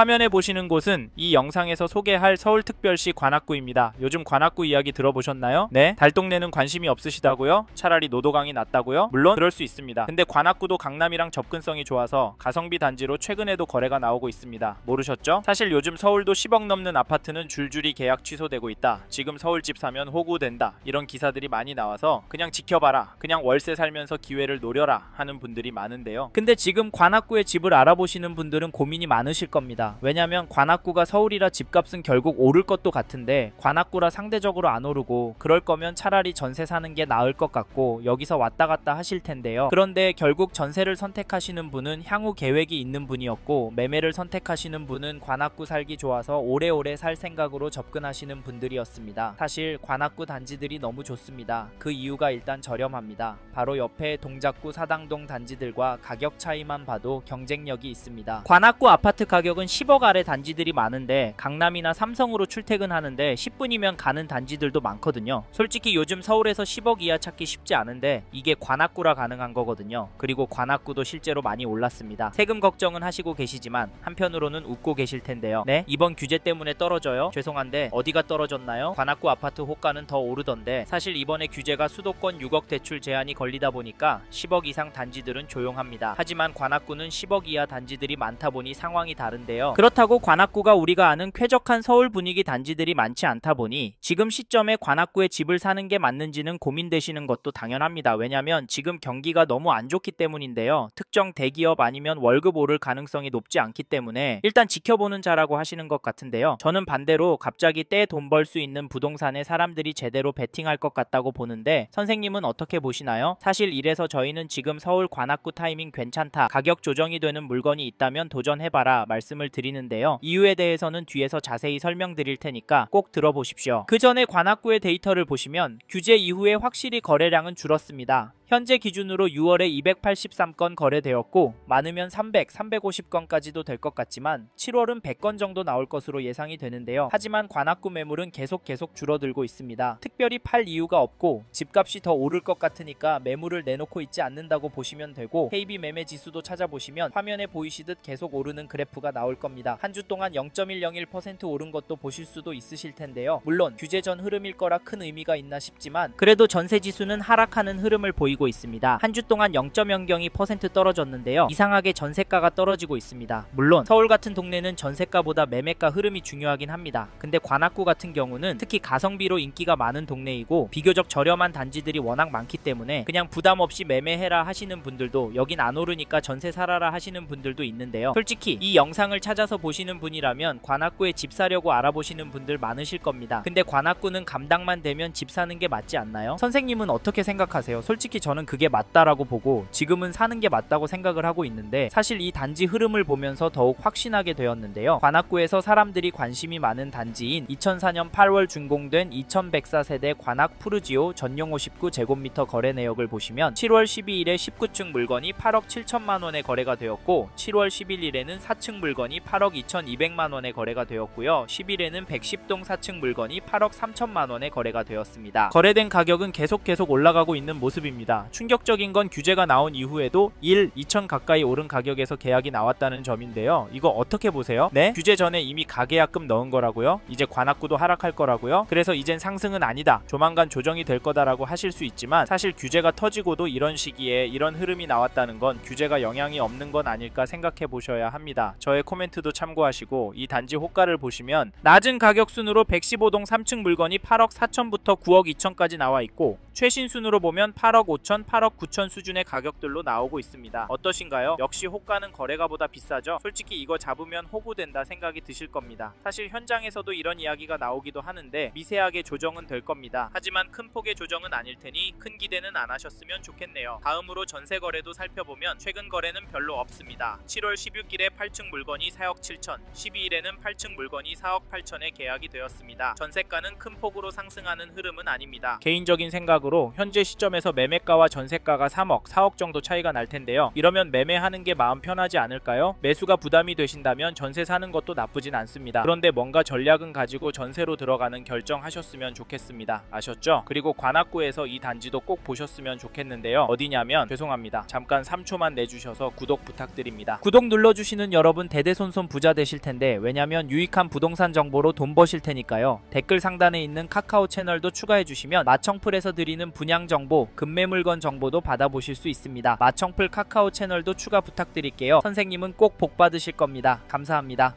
화면에 보시는 곳은 이 영상에서 소개할 서울특별시 관악구입니다. 요즘 관악구 이야기 들어보셨나요? 네? 달동네는 관심이 없으시다고요? 차라리 노도강이 낫다고요? 물론 그럴 수 있습니다. 근데 관악구도 강남이랑 접근성이 좋아서 가성비 단지로 최근에도 거래가 나오고 있습니다. 모르셨죠? 사실 요즘 서울도 10억 넘는 아파트는 줄줄이 계약 취소되고 있다. 지금 서울집 사면 호구된다. 이런 기사들이 많이 나와서 그냥 지켜봐라. 그냥 월세 살면서 기회를 노려라 하는 분들이 많은데요. 근데 지금 관악구에 집을 알아보시는 분들은 고민이 많으실 겁니다. 왜냐면 관악구가 서울이라 집값은 결국 오를 것도 같은데 관악구라 상대적으로 안 오르고 그럴 거면 차라리 전세 사는 게 나을 것 같고 여기서 왔다 갔다 하실 텐데요. 그런데 결국 전세를 선택하시는 분은 향후 계획이 있는 분이었고 매매를 선택하시는 분은 관악구 살기 좋아서 오래오래 살 생각으로 접근하시는 분들이었습니다. 사실 관악구 단지들이 너무 좋습니다. 그 이유가 일단 저렴합니다. 바로 옆에 동작구 사당동 단지들과 가격 차이만 봐도 경쟁력이 있습니다. 관악구 아파트 가격은 10억 아래 단지들이 많은데 강남이나 삼성으로 출퇴근하는데 10분이면 가는 단지들도 많거든요. 솔직히 요즘 서울에서 10억 이하 찾기 쉽지 않은데 이게 관악구라 가능한 거거든요. 그리고 관악구도 실제로 많이 올랐습니다. 세금 걱정은 하시고 계시지만 한편으로는 웃고 계실 텐데요. 네? 이번 규제 때문에 떨어져요? 죄송한데 어디가 떨어졌나요? 관악구 아파트 호가는 더 오르던데 사실 이번에 규제가 수도권 6억 대출 제한이 걸리다 보니까 10억 이상 단지들은 조용합니다. 하지만 관악구는 10억 이하 단지들이 많다 보니 상황이 다른데요. 그렇다고 관악구가 우리가 아는 쾌적한 서울 분위기 단지들이 많지 않다 보니 지금 시점에 관악구에 집을 사는 게 맞는지는 고민되시는 것도 당연합니다. 왜냐면 지금 경기가 너무 안 좋기 때문인데요. 특정 대기업 아니면 월급 오를 가능성이 높지 않기 때문에 일단 지켜보는 자라고 하시는 것 같은데요. 저는 반대로 갑자기 떼 돈 벌 수 있는 부동산에 사람들이 제대로 베팅할 것 같다고 보는데 선생님은 어떻게 보시나요? 사실 이래서 저희는 지금 서울 관악구 타이밍 괜찮다. 가격 조정이 되는 물건이 있다면 도전해봐라 말씀을 드리는데요. 이유에 대해서는 뒤에서 자세히 설명드릴 테니까 꼭 들어보십시오. 그 전에 관악구의 데이터를 보시면 규제 이후에 확실히 거래량은 줄었습니다. 현재 기준으로 6월에 283건 거래되었고 많으면 300, 350건까지도 될 것 같지만 7월은 100건 정도 나올 것으로 예상이 되는데요. 하지만 관악구 매물은 계속 줄어들고 있습니다. 특별히 팔 이유가 없고 집값이 더 오를 것 같으니까 매물을 내놓고 있지 않는다고 보시면 되고 KB 매매 지수도 찾아보시면 화면에 보이시듯 계속 오르는 그래프가 나올 겁니다. 한 주 동안 0.101% 오른 것도 보실 수도 있으실 텐데요. 물론 규제 전 흐름일 거라 큰 의미가 있나 싶지만 그래도 전세 지수는 하락하는 흐름을 보이고 있습니다. 한 주 동안 0.002% 떨어졌는데요. 이상하게 전세가가 떨어지고 있습니다. 물론 서울 같은 동네는 전세가보다 매매가 흐름이 중요하긴 합니다. 근데 관악구 같은 경우는 특히 가성비로 인기가 많은 동네이고 비교적 저렴한 단지들이 워낙 많기 때문에 그냥 부담 없이 매매해라 하시는 분들도 여긴 안 오르니까 전세 살아라 하시는 분들도 있는데요. 솔직히 이 영상을 찾아서 보시는 분이라면 관악구에 집 사려고 알아보시는 분들 많으실 겁니다. 근데 관악구는 감당만 되면 집 사는 게 맞지 않나요? 선생님은 어떻게 생각하세요? 솔직히 저는 그게 맞다라고 보고 지금은 사는 게 맞다고 생각을 하고 있는데 사실 이 단지 흐름을 보면서 더욱 확신하게 되었는데요. 관악구에서 사람들이 관심이 많은 단지인 2004년 8월 준공된 2104세대 관악 푸르지오 전용 59제곱미터 거래 내역을 보시면 7월 12일에 19층 물건이 8억 7천만원에 거래가 되었고 7월 11일에는 4층 물건이 8억 2,200만원에 거래가 되었고요. 10일에는 110동 4층 물건이 8억 3천만원에 거래가 되었습니다. 거래된 가격은 계속 올라가고 있는 모습입니다. 충격적인 건 규제가 나온 이후에도 1, 2천 가까이 오른 가격에서 계약이 나왔다는 점인데요. 이거 어떻게 보세요? 네? 규제 전에 이미 가계약금 넣은 거라고요? 이제 관악구도 하락할 거라고요? 그래서 이젠 상승은 아니다. 조만간 조정이 될 거다라고 하실 수 있지만 사실 규제가 터지고도 이런 시기에 이런 흐름이 나왔다는 건 규제가 영향이 없는 건 아닐까 생각해 보셔야 합니다. 저의 코멘트도 참고하시고 이 단지 호가를 보시면 낮은 가격 순으로 115동 3층 물건이 8억 4천부터 9억 2천까지 나와 있고 최신 순으로 보면 8억 5천, 8억 9천 수준의 가격들로 나오고 있습니다. 어떠신가요? 역시 호가는 거래가보다 비싸죠? 솔직히 이거 잡으면 호구된다 생각이 드실 겁니다. 사실 현장에서도 이런 이야기가 나오기도 하는데 미세하게 조정은 될 겁니다. 하지만 큰 폭의 조정은 아닐 테니 큰 기대는 안 하셨으면 좋겠네요. 다음으로 전세 거래도 살펴보면 최근 거래는 별로 없습니다. 7월 16일에 8층 물건이 4억 7천, 12일에는 8층 물건이 4억 8천에 계약이 되었습니다. 전세가는 큰 폭으로 상승하는 흐름은 아닙니다. 개인적인 생각으로 전체적으로 현재 시점에서 매매가와 전세가가 3억, 4억 정도 차이가 날 텐데요. 이러면 매매하는 게 마음 편하지 않을까요? 매수가 부담이 되신다면 전세 사는 것도 나쁘진 않습니다. 그런데 뭔가 전략은 가지고 전세로 들어가는 결정하셨으면 좋겠습니다. 아셨죠? 그리고 관악구에서 이 단지도 꼭 보셨으면 좋겠는데요. 어디냐면 죄송합니다. 잠깐 3초만 내주셔서 구독 부탁드립니다. 구독 눌러주시는 여러분 대대손손 부자 되실 텐데, 왜냐면 유익한 부동산 정보로 돈 버실 테니까요. 댓글 상단에 있는 카카오 채널도 추가해주시면 마청풀에서 드리는 분양 정보, 급매물건 정보도 받아보실 수 있습니다. 마청풀 카카오 채널도 추가 부탁드릴게요. 선생님은 꼭 복 받으실 겁니다. 감사합니다.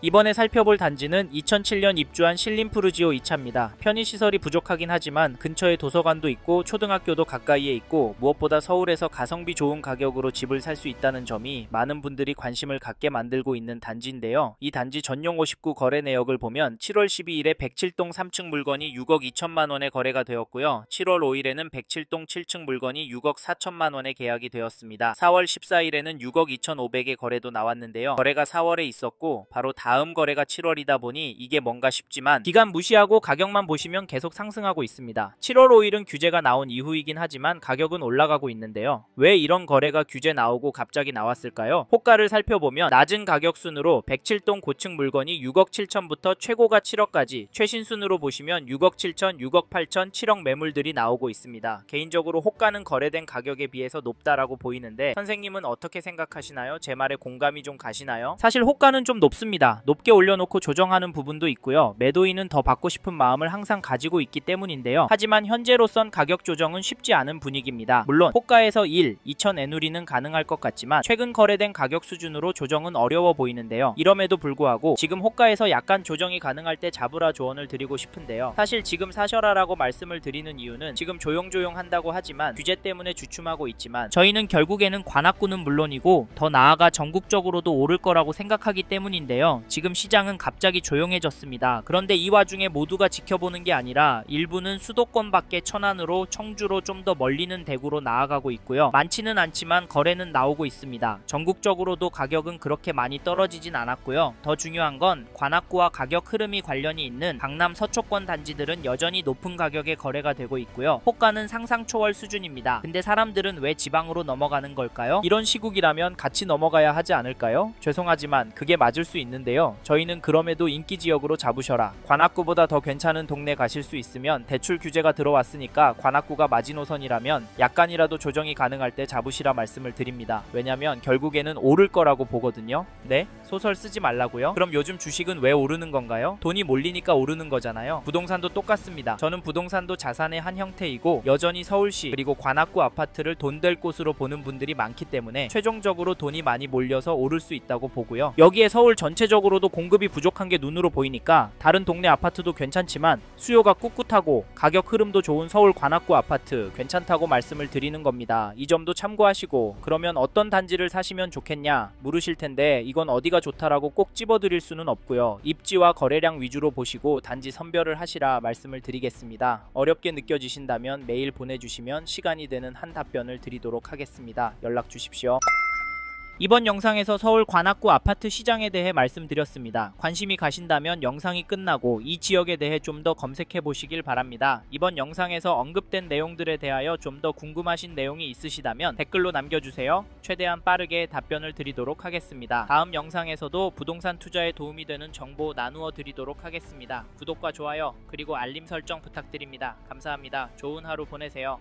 이번에 살펴볼 단지는 2007년 입주한 신림푸르지오 2차입니다. 편의시설이 부족하긴 하지만 근처에 도서관도 있고 초등학교도 가까이에 있고 무엇보다 서울에서 가성비 좋은 가격으로 집을 살 수 있다는 점이 많은 분들이 관심을 갖게 만들고 있는 단지인데요. 이 단지 전용 59 거래 내역을 보면 7월 12일에 107동 3층 물건이 6억 2천만원에 거래가 되었고요. 7월 5일에는 107동 7층 물건이 6억 4천만원에 계약이 되었습니다. 4월 14일에는 6억 2,500의 거래도 나왔는데요. 거래가 4월에 있었고 바로 다음 거래가 7월이다 보니 이게 뭔가 싶지만 기간 무시하고 가격만 보시면 계속 상승하고 있습니다. 7월 5일은 규제가 나온 이후이긴 하지만 가격은 올라가고 있는데요. 왜 이런 거래가 규제 나오고 갑자기 나왔을까요? 호가를 살펴보면 낮은 가격 순으로 107동 고층 물건이 6억 7천부터 최고가 7억까지, 최신 순으로 보시면 6억 7천, 6억 8천, 7억 매물들이 나오고 있습니다. 개인적으로 호가는 거래된 가격에 비해서 높다라고 보이는데 선생님은 어떻게 생각하시나요? 제 말에 공감이 좀 가시나요? 사실 호가는 좀 높습니다. 높게 올려놓고 조정하는 부분도 있고요. 매도인은 더 받고 싶은 마음을 항상 가지고 있기 때문인데요. 하지만 현재로선 가격 조정은 쉽지 않은 분위기입니다. 물론 호가에서 2천 에누리는 가능할 것 같지만 최근 거래된 가격 수준으로 조정은 어려워 보이는데요. 이럼에도 불구하고 지금 호가에서 약간 조정이 가능할 때 잡으라 조언을 드리고 싶은데요. 사실 지금 사셔라라고 말씀을 드리는 이유는 지금 조용조용 한다고 하지만 규제 때문에 주춤하고 있지만 저희는 결국에는 관악구는 물론이고 더 나아가 전국적으로도 오를 거라고 생각하기 때문인데요. 지금 시장은 갑자기 조용해졌습니다. 그런데 이 와중에 모두가 지켜보는 게 아니라 일부는 수도권 밖에 천안으로, 청주로 좀 더 멀리는 대구로 나아가고 있고요. 많지는 않지만 거래는 나오고 있습니다. 전국적으로도 가격은 그렇게 많이 떨어지진 않았고요. 더 중요한 건 관악구와 가격 흐름이 관련이 있는 강남 서초권 단지들은 여전히 높은 가격에 거래가 되고 있고요. 호가는 상상 초월 수준입니다. 근데 사람들은 왜 지방으로 넘어가는 걸까요? 이런 시국이라면 같이 넘어가야 하지 않을까요? 죄송하지만 그게 맞을 수 있는데요. 저희는 그럼에도 인기지역으로 잡으셔라. 관악구보다 더 괜찮은 동네 가실 수 있으면 대출 규제가 들어왔으니까 관악구가 마지노선이라면 약간이라도 조정이 가능할 때 잡으시라 말씀을 드립니다. 왜냐면 결국에는 오를 거라고 보거든요. 네? 소설 쓰지 말라고요? 그럼 요즘 주식은 왜 오르는 건가요? 돈이 몰리니까 오르는 거잖아요. 부동산도 똑같습니다. 저는 부동산도 자산의 한 형태이고 여전히 서울시 그리고 관악구 아파트를 돈 될 곳으로 보는 분들이 많기 때문에 최종적으로 돈이 많이 몰려서 오를 수 있다고 보고요. 여기에 서울 전체적으로도 공급이 부족한 게 눈으로 보이니까 다른 동네 아파트도 괜찮지만 수요가 꿋꿋하고 가격 흐름도 좋은 서울 관악구 아파트 괜찮다고 말씀을 드리는 겁니다. 이 점도 참고하시고 그러면 어떤 단지를 사시면 좋겠냐 물으실 텐데 이건 어디가 좋다라고 꼭 집어드릴 수는 없고요. 입지와 거래량 위주로 보시고 단지 선별을 하시라 말씀을 드리겠습니다. 어렵게 느껴지신다면 메일 보내주시면 시간이 되는 한 답변을 드리도록 하겠습니다. 연락 주십시오. 이번 영상에서 서울 관악구 아파트 시장에 대해 말씀드렸습니다. 관심이 가신다면 영상이 끝나고 이 지역에 대해 좀 더 검색해 보시길 바랍니다. 이번 영상에서 언급된 내용들에 대하여 좀 더 궁금하신 내용이 있으시다면 댓글로 남겨주세요. 최대한 빠르게 답변을 드리도록 하겠습니다. 다음 영상에서도 부동산 투자에 도움이 되는 정보 나누어 드리도록 하겠습니다. 구독과 좋아요 그리고 알림 설정 부탁드립니다. 감사합니다. 좋은 하루 보내세요.